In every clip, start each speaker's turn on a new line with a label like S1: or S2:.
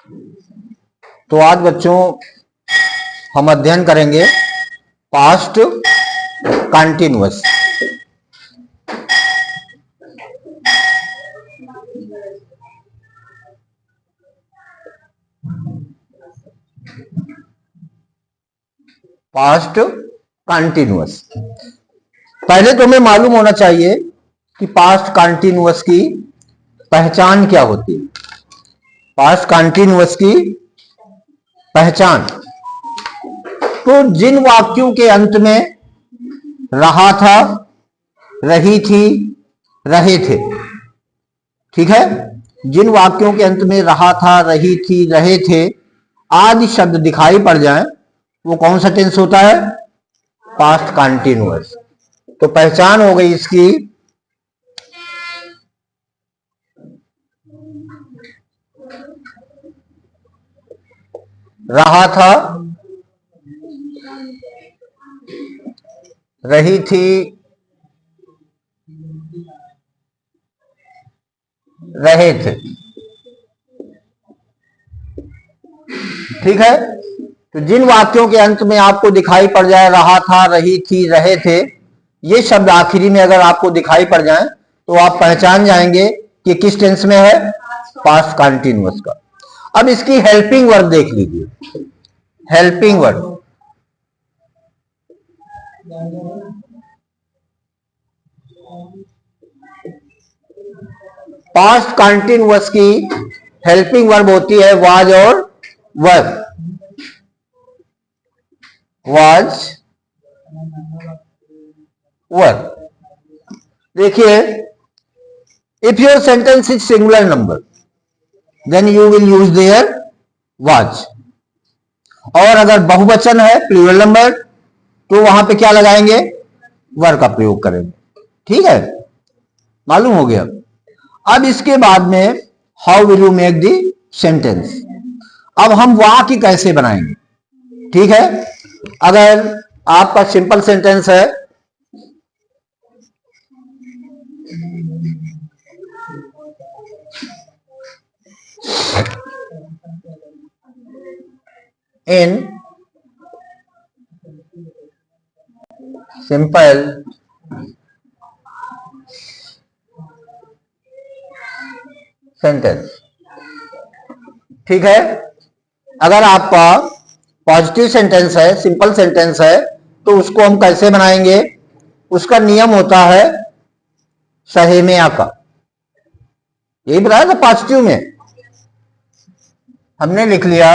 S1: तो आज बच्चों हम अध्ययन करेंगे पास्ट कंटिन्यूअस। पास्ट कंटिन्यूअस, पहले तुम्हें मालूम होना चाहिए कि पास्ट कंटिन्यूअस की पहचान क्या होती है। पास्ट कंटिन्यूअस की पहचान, तो जिन वाक्यों के अंत में रहा था, रही थी, रहे थे, ठीक है, जिन वाक्यों के अंत में रहा था, रही थी, रहे थे आदि शब्द दिखाई पड़ जाएं, वो कौन सा टेंस होता है? Past continuous. तो पहचान हो गई इसकी रहा था, रही थी, रहे थे, ठीक है। तो जिन वाक्यों के अंत में आपको दिखाई पड़ जाए रहा था, रही थी, रहे थे, ये शब्द आखिरी में अगर आपको दिखाई पड़ जाए तो आप पहचान जाएंगे कि किस टेंस में है, पास्ट कंटिन्यूअस का। अब इसकी हेल्पिंग वर्ब देख लीजिए। हेल्पिंग वर्ब, पास्ट कंटिन्यूअस की हेल्पिंग वर्ब होती है वाज और वर। Was, were. देखिए, if your sentence is singular number then you will use there was, और अगर बहुवचन है प्लूरल नंबर तो वहां पे क्या लगाएंगे? वर का प्रयोग करेंगे, ठीक है, मालूम हो गया। अब इसके बाद में how will you make the sentence. अब हम वाक्य कैसे बनाएंगे, ठीक है। अगर आपका सिंपल सेंटेंस है, इन सिंपल सेंटेंस, ठीक है। अगर आपका पॉजिटिव सेंटेंस है, सिंपल सेंटेंस है, तो उसको हम कैसे बनाएंगे? उसका नियम होता है सहे में आका। यही बताया था पॉजिटिव में, हमने लिख लिया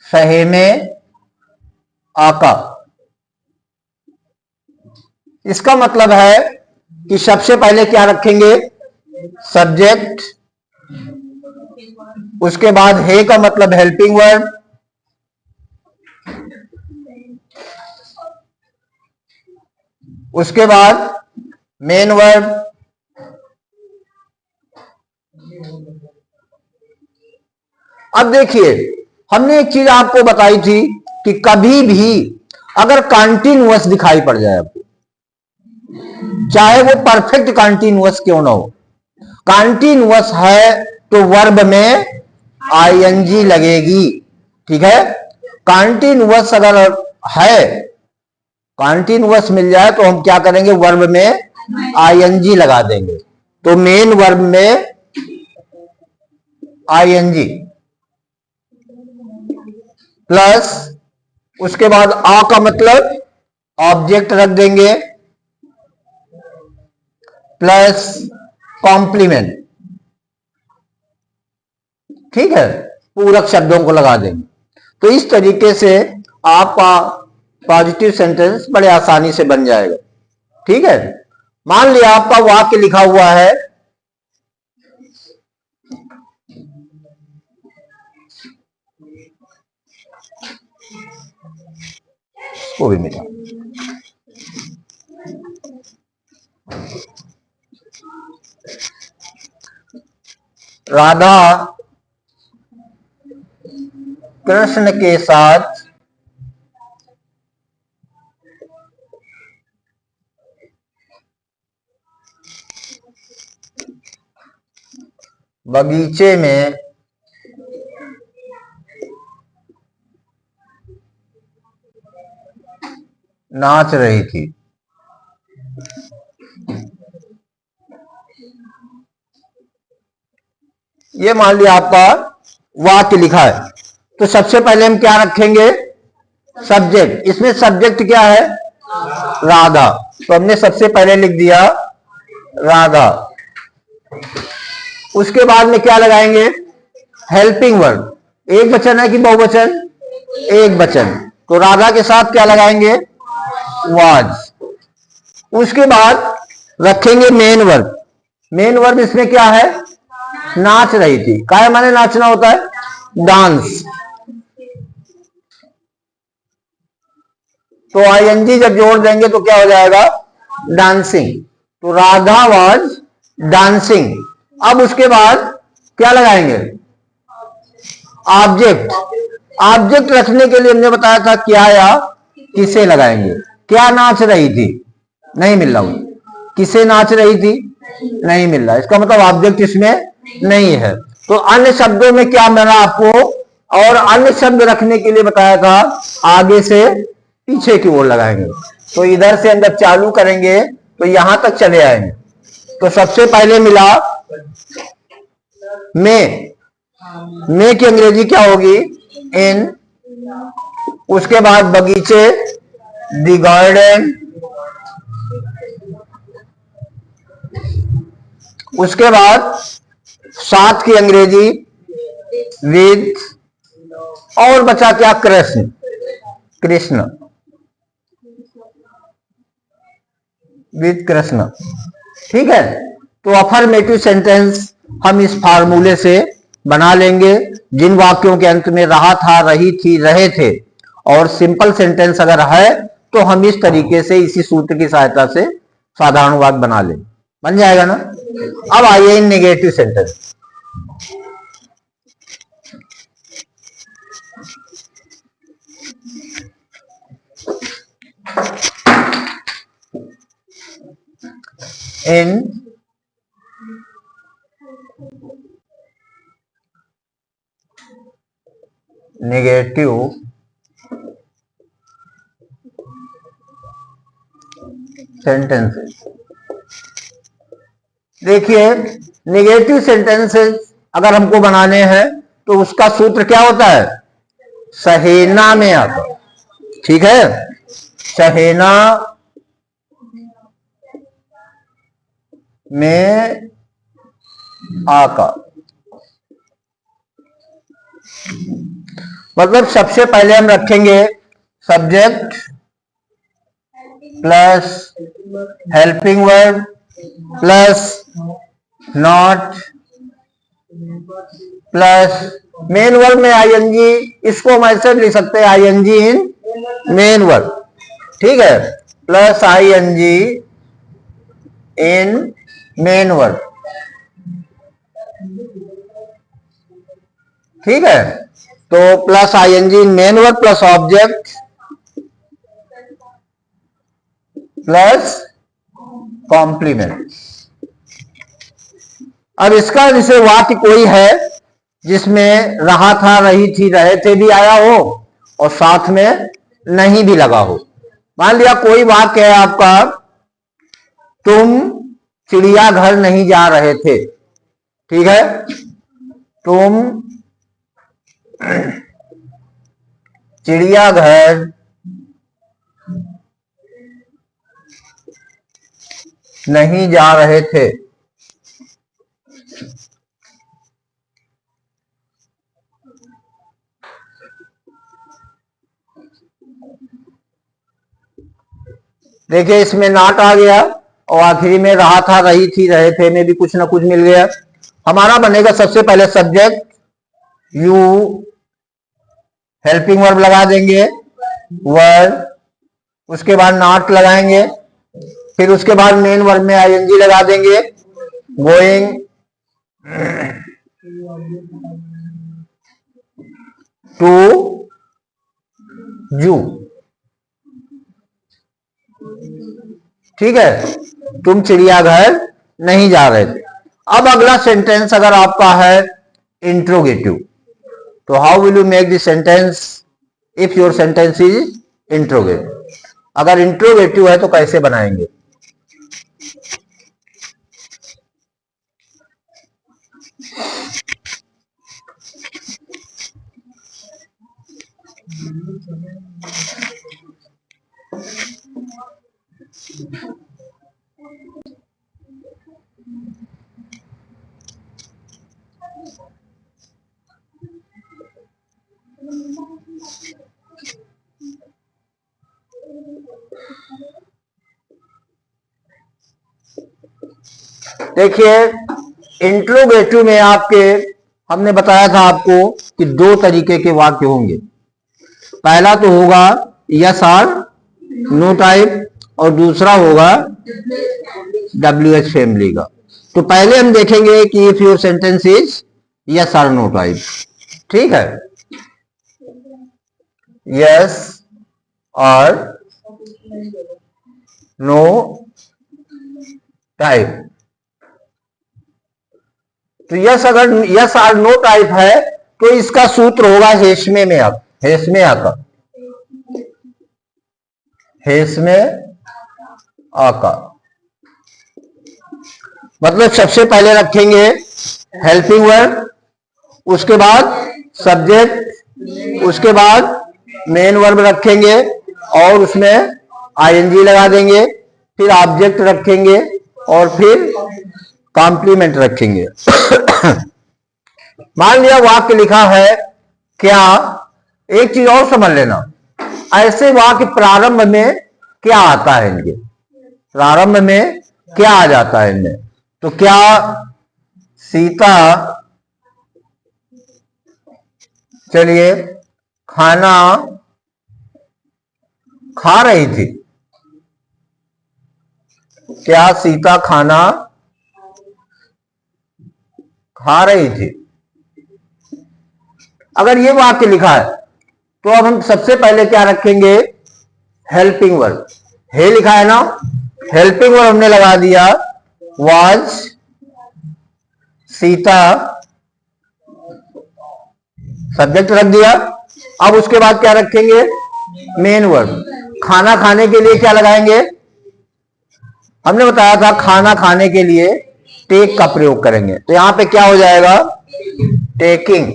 S1: सहे में आका। इसका मतलब है कि सबसे पहले क्या रखेंगे? सब्जेक्ट, उसके बाद है का मतलब हेल्पिंग वर्ब, उसके बाद मेन वर्ब, अब देखिए, हमने एक चीज आपको बताई थी कि कभी भी अगर कंटिन्यूअस दिखाई पड़ जाए आपको, चाहे वो परफेक्ट कंटिन्यूअस क्यों ना हो, कंटिन्यूअस है तो वर्ब में आईएनजी लगेगी, ठीक है। कंटिन्यूअस अगर है, कंटिन्यूअस मिल जाए तो हम क्या करेंगे? वर्ब में आईएनजी लगा देंगे। तो मेन वर्ब में आईएनजी प्लस उसके बाद आ का मतलब ऑब्जेक्ट रख देंगे, प्लस कॉम्प्लीमेंट, ठीक है, पूरक शब्दों को लगा देंगे। तो इस तरीके से आपका पॉजिटिव सेंटेंस बड़े आसानी से बन जाएगा, ठीक है। मान लिया आपका वाक्य लिखा हुआ है वो भी मिला, राधा कृष्ण के साथ बगीचे में नाच रही थी। ये मान लिया आपका वाक्य लिखा है, तो सबसे पहले हम क्या रखेंगे? सब्जेक्ट। इसमें सब्जेक्ट क्या है? राधा। तो हमने सबसे पहले लिख दिया राधा। उसके बाद में क्या लगाएंगे? Helping verb. एक वचन है कि बहुवचन? एक वचन। तो राधा के साथ क्या लगाएंगे? वाज। उसके बाद रखेंगे मेन वर्ब। मेन वर्ब इसमें क्या है? नाच रही थी। काय माने नाचना होता है? डांस। तो आईएनजी जब जोड़ देंगे तो क्या हो जाएगा? डांसिंग। तो राधा वाज डांसिंग। अब उसके बाद क्या लगाएंगे? ऑब्जेक्ट। ऑब्जेक्ट रखने के लिए हमने बताया था क्या या किसे लगाएंगे। क्या नाच रही थी? नहीं मिल रहा। किसे नाच रही थी? नहीं मिल रहा। इसका मतलब ऑब्जेक्ट इसमें नहीं है। तो अन्य शब्दों में क्या मिला आपको? और अन्य शब्द रखने के लिए बताया था आगे से पीछे की ओर लगाएंगे। तो इधर से अंदर चालू करेंगे तो यहां तक चले आएंगे। तो सबसे पहले मिला में की अंग्रेजी क्या होगी? इन। उसके बाद बगीचे, द गार्डन। उसके बाद साथ की अंग्रेजी विद। और बचा क्या? कृष्ण। कृष्ण, विद कृष्ण। ठीक है। तो अफर्मेटिव सेंटेंस हम इस फार्मूले से बना लेंगे, जिन वाक्यों के अंत में रहा था, रही थी, रहे थे। और सिंपल सेंटेंस अगर है तो हम इस तरीके से इसी सूत्र की सहायता से साधारण वाक्य बना लें। बन जाएगा ना? अब आइए इन नेगेटिव सेंटेंस। इन नेगेटिव सेंटेंसेस। देखिए, नेगेटिव सेंटेंसेस अगर हमको बनाने हैं तो उसका सूत्र क्या होता है? सहेना में आता। ठीक है। सहेना में आका। मतलब सबसे पहले हम रखेंगे subject plus helping verb plus not plus main verb में आईएनजी। इसको हम ऐसे लिख सकते हैं आईएनजी इन मेन वर्ब। ठीक है। Plus ING in main verb. ठीक है। तो plus ING in main verb plus object plus complement. अब इसका जैसे वाक्य कोई है जिसमें रहा था, रही थी, रहे थे भी आया हो और साथ में नहीं भी लगा हो। मान लिया कोई वाक्य है आपका, तुम चिड़ियाघर नहीं जा रहे थे। ठीक है। तुम चिड़ियाघर नहीं जा रहे थे। देखिए, इसमें नॉट आ गया और आखिरी में रहा था, रही थी, रहे थे में भी कुछ ना कुछ मिल गया। हमारा बनेगा सबसे पहले सब्जेक्ट, यू, हेल्पिंग वर्ब लगा देंगे, वर्ब, उसके बाद नॉट लगाएंगे, फिर उसके बाद मेन वर्ब में आईएनजी लगा देंगे, गोइंग टू जू। ठीक है। तुम चिड़ियाघर नहीं जा रहे थे। अब अगला सेंटेंस अगर आपका है इंट्रोगेटिव, तो how will you make the sentence if your sentence is interrogative? अगर इंट्रोगेटिव है तो कैसे बनाएंगे? देखिए, इंट्रोगेटिव में आपके हमने बताया था आपको कि दो तरीके के वाक्य होंगे। पहला तो होगा यस आर नो टाइप और दूसरा होगा WH फैमिली का। तो पहले हम देखेंगे कि if your sentence is yes or no type, ठीक है, यस और नो टाइप। तो यस अगर यस आर नो टाइप है तो इसका सूत्र होगा हेस्मे में अक, हेस्मे अक, हेस्मे अक। मतलब सबसे पहले रखेंगे हेल्पिंग वर्ब, उसके बाद सब्जेक्ट, उसके बाद मेन वर्ब रखेंगे और उसमें आईएनजी लगा देंगे, फिर ऑब्जेक्ट रखेंगे और फिर कॉम्प्लीमेंट रखेंगे। मान लिया वाक्य लिखा है क्या, एक चीज और समझ लेना, ऐसे वाक्य प्रारंभ में क्या आता है, इनके प्रारंभ में क्या आ जाता है इनमें? तो क्या सीता, चलिए, खाना खा रही थी? क्या सीता खाना खा रही थी? अगर ये वाक्य लिखा है तो अब हम सबसे पहले क्या रखेंगे? Helping verb. हे लिखा है ना, हेल्पिंग वर्ब हमने लगा दिया, वाज सीता, सब्जेक्ट रख दिया। अब उसके बाद क्या रखेंगे? Main verb. खाना खाने के लिए क्या लगाएंगे? हमने बताया था खाना खाने के लिए टेक का प्रयोग करेंगे, तो यहां पे क्या हो जाएगा? टेकिंग।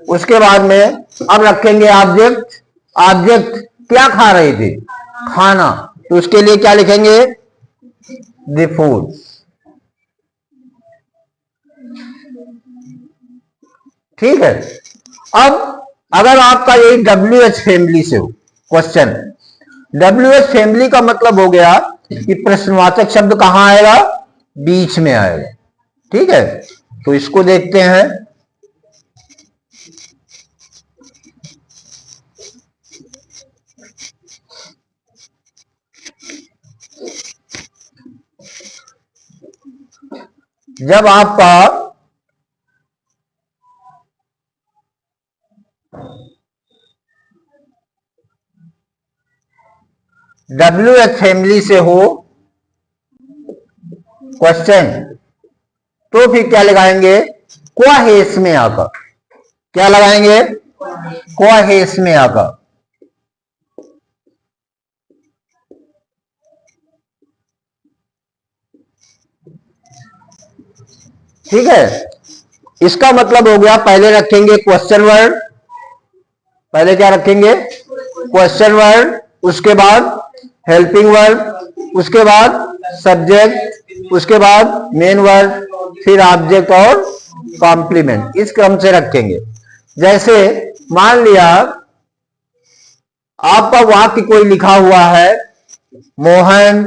S1: उसके बाद में अब रखेंगे ऑब्जेक्ट। ऑब्जेक्ट क्या खा रही थी? खाना, तो उसके लिए क्या लिखेंगे? The food. ठीक है। अब अगर आपका यही WH फैमिली से हो क्वेश्चन, WH फैमिली का मतलब हो गया कि प्रश्नवाचक शब्द कहां आएगा? बीच में आएगा। ठीक है, तो इसको देखते हैं। जब आपका WH फैमिली से हो क्वेश्चन, तो फिर क्या लगाएंगे? क्वा हेस में आकर। क्या लगाएंगे? क्वा हेस में आकर। ठीक है, इसका मतलब हो गया पहले रखेंगे क्वेश्चन वर्ड, पहले क्या रखेंगे? क्वेश्चन वर्ड, उसके बाद हेल्पिंग वर्ब, उसके बाद सब्जेक्ट, उसके बाद मेन वर्ब, फिर ऑब्जेक्ट और कॉम्प्लीमेंट, इस क्रम से रखेंगे। जैसे मान लिया आपका वाक्य कोई लिखा हुआ है, मोहन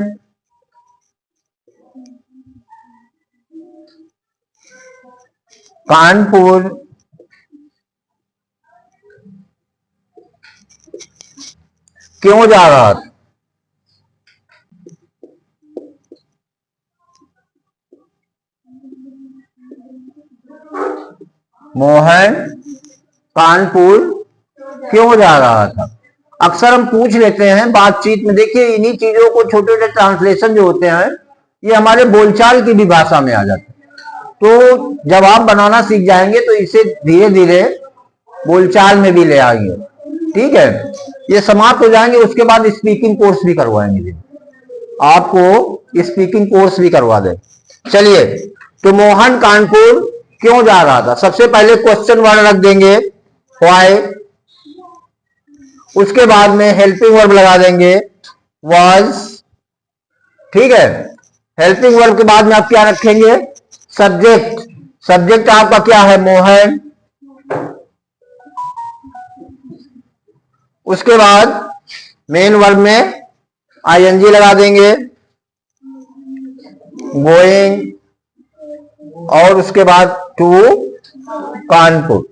S1: कानपुर क्यों जा रहा था? मोहन कानपुर क्यों जा रहा था? अक्सर हम पूछ लेते हैं बातचीत में, देखिए इन्हीं चीजों को, छोटे छोटे ट्रांसलेशन जो होते हैं ये हमारे बोलचाल की भी भाषा में आ जाते हैं। तो जब आप बनाना सीख जाएंगे तो इसे धीरे धीरे बोलचाल में भी ले आएंगे। ठीक है, ये समाप्त हो जाएंगे, उसके बाद स्पीकिंग कोर्स भी करवाएंगे, आपको स्पीकिंग कोर्स भी करवा दे। चलिए, तो मोहन कानपुर क्यों जा रहा था, सबसे पहले क्वेश्चन वर्ड रख देंगे व्हाई, उसके बाद में हेल्पिंग वर्ब लगा देंगे वाज, ठीक है। हेल्पिंग वर्ब के बाद में आप क्या रखेंगे, सब्जेक्ट, सब्जेक्ट आपका क्या है, मोहन। उसके बाद मेन वर्ब में आईएनजी लगा देंगे, गोइंग, और उसके बाद टू कानपुर।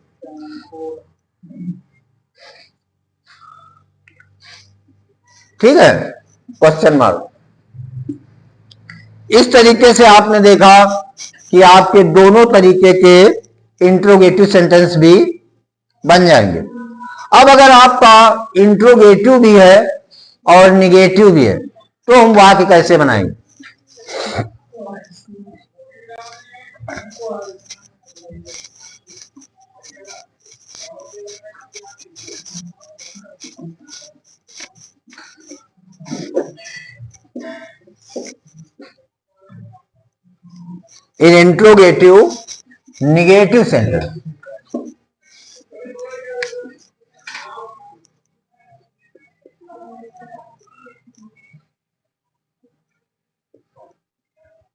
S1: ठीक है, क्वेश्चन मार्क। इस तरीके से आपने देखा कि आपके दोनों तरीके के इंट्रोगेटिव सेंटेंस भी बन जाएंगे। अब अगर आपका इंट्रोगेटिव भी है और निगेटिव भी है तो हम वाक्य कैसे बनाएंगे। इन इंट्रोगेटिव निगेटिव सेंटेंस,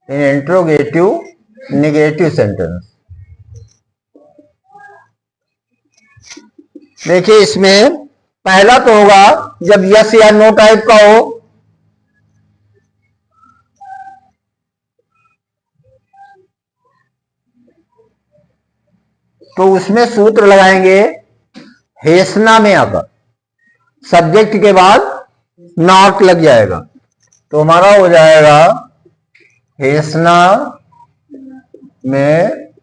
S1: इन इंट्रोगेटिव निगेटिव सेंटेंस, देखिए इसमें पहला तो होगा जब यस या नो टाइप का हो, तो उसमें सूत्र लगाएंगे हेसना में आकर, सब्जेक्ट के बाद नॉट लग जाएगा, तो हमारा हो जाएगा हेसना में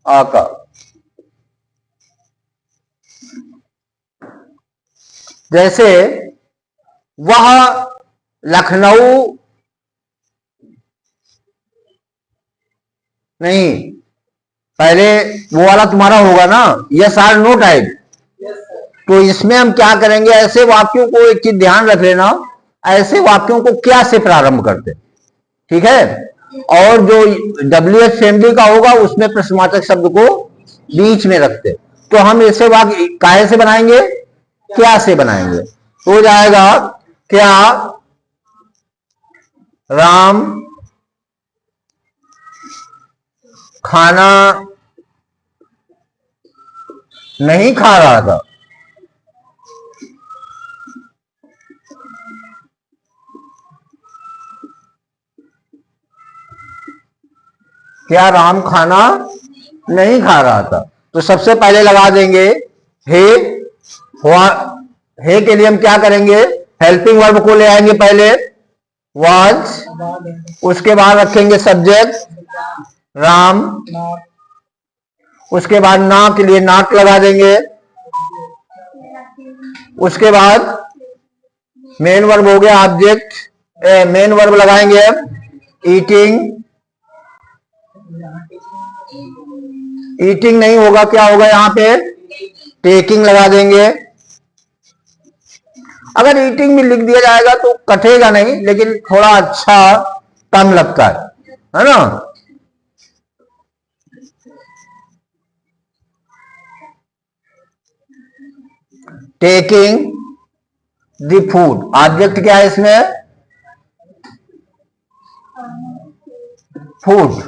S1: आकर। जैसे वह लखनऊ नहीं, पहले वो वाला तुम्हारा होगा ना, यस आर नो टाइप, तो इसमें हम क्या करेंगे, ऐसे वाक्यों को एक चीज ध्यान रख लेना, ऐसे वाक्यों को क्या से प्रारंभ करते, ठीक है। और जो WH फैमिली का होगा उसमें प्रश्नवाचक शब्द को बीच में रखते, तो हम ऐसे वाक्य काहे से बनाएंगे, क्या से बनाएंगे, तो हो जाएगा क्या राम खाना नहीं खा रहा था, क्या राम खाना नहीं खा रहा था, तो सबसे पहले लगा देंगे हे। हे के लिए हम क्या करेंगे, हेल्पिंग वर्ब को ले आएंगे पहले वाज, उसके बाद रखेंगे सब्जेक्ट राम, उसके बाद ना के लिए नॉट लगा देंगे, उसके बाद मेन वर्ब हो गया ऑब्जेक्ट, मेन वर्ब लगाएंगे अब ईटिंग, ईटिंग नहीं होगा, क्या होगा यहां पे टेकिंग लगा देंगे। अगर ईटिंग भी लिख दिया जाएगा तो कटेगा नहीं, लेकिन थोड़ा अच्छा कम लगता है ना। टेकिंग द फूड, ऑब्जेक्ट क्या है इसमें, food,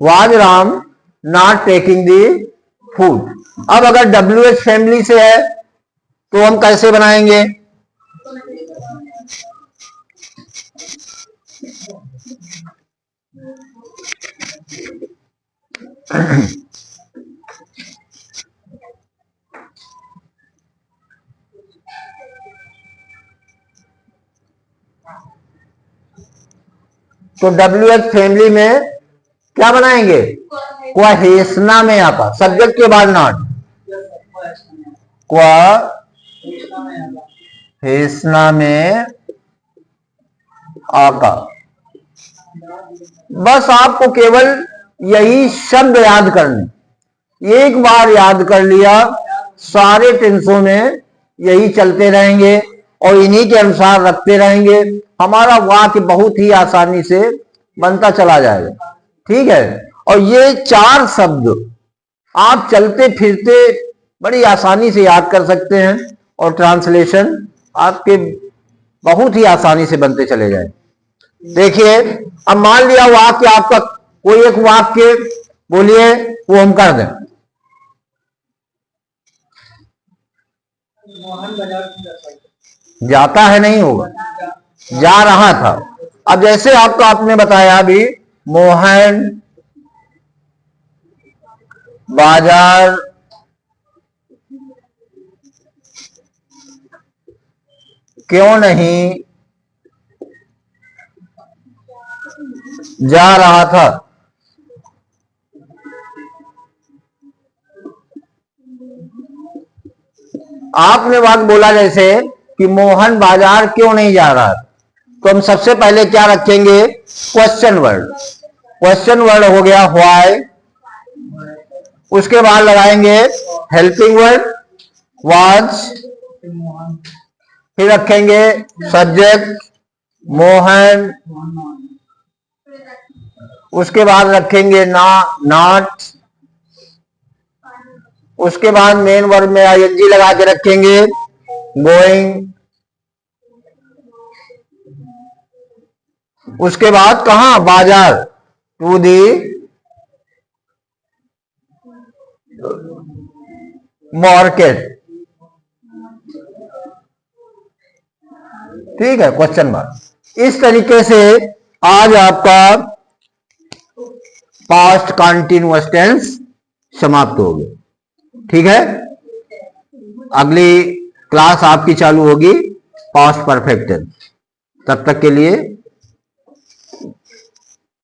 S1: was Ram not taking the food. अब अगर WH फैमिली से है तो हम कैसे बनाएंगे, तो WH फैमिली में क्या बनाएंगे, क्वा हेसना में आका, सब्जेक्ट के बाद नॉट, क्वा हेसना में आका। बस आपको केवल यही शब्द याद करने, एक बार याद कर लिया सारे टेंसों में यही चलते रहेंगे और इन्हीं के अनुसार रखते रहेंगे, हमारा वाक्य बहुत ही आसानी से बनता चला जाएगा। ठीक है, और ये 4 शब्द आप चलते फिरते बड़ी आसानी से याद कर सकते हैं और ट्रांसलेशन आपके बहुत ही आसानी से बनते चले जाए। देखिए, अब मान लिया वाक्य आपका, कोई एक वाक्य बोलिए, वो हम कर दें। जाता है नहीं होगा, जा रहा था। अब जैसे आपने बताया अभी, मोहन बाजार क्यों नहीं जा रहा था। आपने वाक्य बोला जैसे कि मोहन बाजार क्यों नहीं जा रहा, तो हम सबसे पहले क्या रखेंगे, क्वेश्चन वर्ड। क्वेश्चन वर्ड हो गया व्हाई, उसके बाद लगाएंगे हेल्पिंग वर्ड वाज, फिर रखेंगे सब्जेक्ट मोहन, उसके बाद रखेंगे नॉट, उसके बाद मेन वर्ब में आईएनजी लगा के रखेंगे गोइंग, उसके बाद कहां, बाजार, टू दी मार्केट। ठीक है, क्वेश्चन मार्क। इस तरीके से आज आपका पास्ट कंटीन्यूअस टेंस समाप्त हो गया। ठीक है, अगली क्लास आपकी चालू होगी पास्ट परफेक्ट टेंस। तब तक के लिए